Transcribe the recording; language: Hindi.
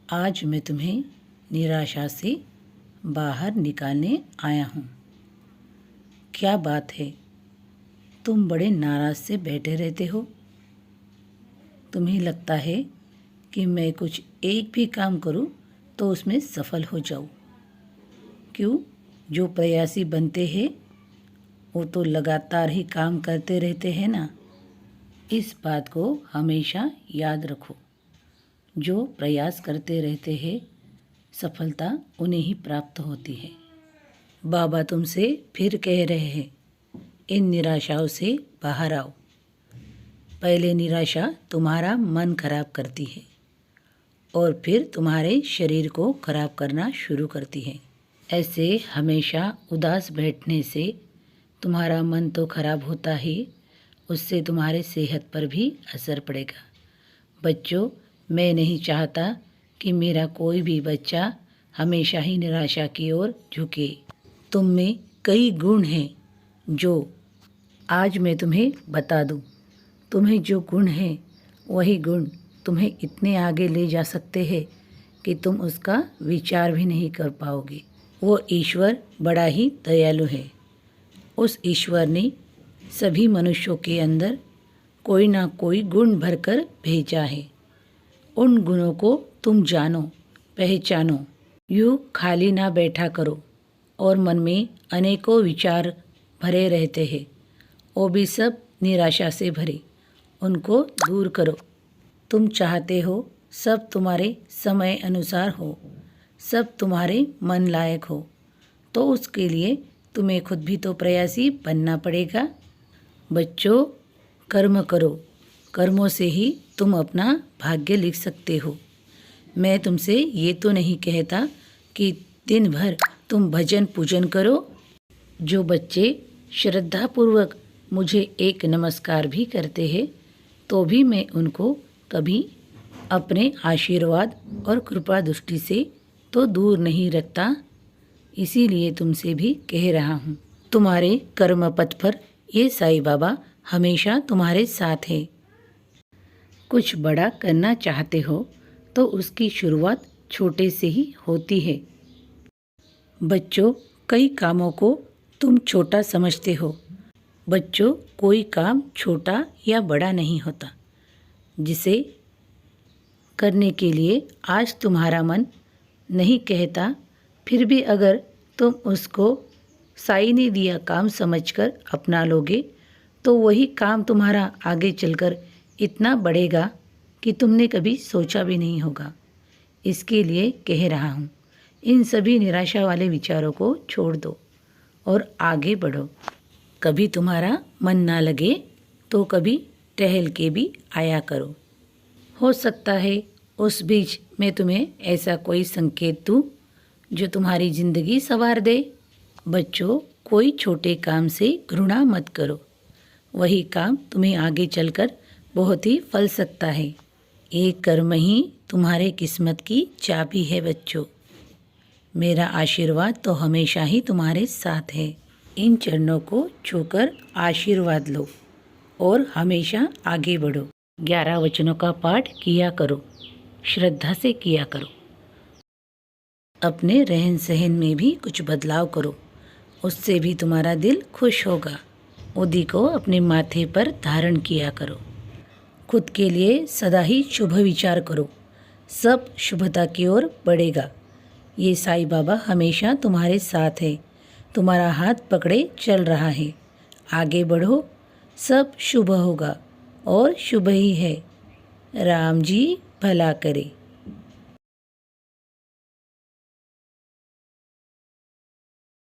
आज मैं तुम्हें निराशा से बाहर निकालने आया हूँ। क्या बात है, तुम बड़े नाराज़ से बैठे रहते हो। तुम्हें लगता है कि मैं कुछ एक भी काम करूँ तो उसमें सफल हो जाऊँ। क्यों? जो प्रयासी बनते हैं वो तो लगातार ही काम करते रहते हैं ना। इस बात को हमेशा याद रखो। जो प्रयास करते रहते हैं सफलता उन्हें ही प्राप्त होती है। बाबा तुमसे फिर कह रहे हैं, इन निराशाओं से बाहर आओ। पहले निराशा तुम्हारा मन खराब करती है और फिर तुम्हारे शरीर को खराब करना शुरू करती है। ऐसे हमेशा उदास बैठने से तुम्हारा मन तो खराब होता ही, उससे तुम्हारे सेहत पर भी असर पड़ेगा। बच्चों, मैं नहीं चाहता कि मेरा कोई भी बच्चा हमेशा ही निराशा की ओर झुके। तुम में कई गुण हैं जो आज मैं तुम्हें बता दूं। तुम्हें जो गुण हैं वही गुण तुम्हें इतने आगे ले जा सकते हैं कि तुम उसका विचार भी नहीं कर पाओगे। वो ईश्वर बड़ा ही दयालु है। उस ईश्वर ने सभी मनुष्यों के अंदर कोई ना कोई गुण भरकर भेजा है। उन गुणों को तुम जानो, पहचानो। यूँ खाली ना बैठा करो और मन में अनेकों विचार भरे रहते हैं, वो भी सब निराशा से भरे। उनको दूर करो। तुम चाहते हो सब तुम्हारे समय अनुसार हो, सब तुम्हारे मन लायक हो, तो उसके लिए तुम्हें खुद भी तो प्रयासी बनना पड़ेगा। बच्चों, कर्म करो। कर्मों से ही तुम अपना भाग्य लिख सकते हो। मैं तुमसे ये तो नहीं कहता कि दिन भर तुम भजन पूजन करो। जो बच्चे श्रद्धापूर्वक मुझे एक नमस्कार भी करते हैं तो भी मैं उनको कभी अपने आशीर्वाद और कृपा दृष्टि से तो दूर नहीं रखता। इसीलिए तुमसे भी कह रहा हूँ, तुम्हारे कर्म पथ पर ये साईं बाबा हमेशा तुम्हारे साथ है। कुछ बड़ा करना चाहते हो तो उसकी शुरुआत छोटे से ही होती है। बच्चों, कई कामों को तुम छोटा समझते हो। बच्चों, कोई काम छोटा या बड़ा नहीं होता। जिसे करने के लिए आज तुम्हारा मन नहीं कहता, फिर भी अगर तुम उसको साईं ने दिया काम समझकर अपना लोगे तो वही काम तुम्हारा आगे चलकर इतना बढ़ेगा कि तुमने कभी सोचा भी नहीं होगा। इसके लिए कह रहा हूँ, इन सभी निराशा वाले विचारों को छोड़ दो और आगे बढ़ो। कभी तुम्हारा मन ना लगे तो कभी टहल के भी आया करो। हो सकता है उस बीच मैं तुम्हें ऐसा कोई संकेत दूँ जो तुम्हारी ज़िंदगी संवार दे। बच्चों, कोई छोटे काम से घृणा मत करो। वही काम तुम्हें आगे चलकर बहुत ही फल सकता है। एक कर्म ही तुम्हारे किस्मत की चाबी है। बच्चों, मेरा आशीर्वाद तो हमेशा ही तुम्हारे साथ है। इन चरणों को छूकर आशीर्वाद लो और हमेशा आगे बढ़ो। 11 वचनों का पाठ किया करो, श्रद्धा से किया करो। अपने रहन सहन में भी कुछ बदलाव करो, उससे भी तुम्हारा दिल खुश होगा। उदी को अपने माथे पर धारण किया करो। खुद के लिए सदा ही शुभ विचार करो, सब शुभता की ओर बढ़ेगा। ये साईं बाबा हमेशा तुम्हारे साथ है, तुम्हारा हाथ पकड़े चल रहा है। आगे बढ़ो, सब शुभ होगा और शुभ ही है। राम जी भला करे।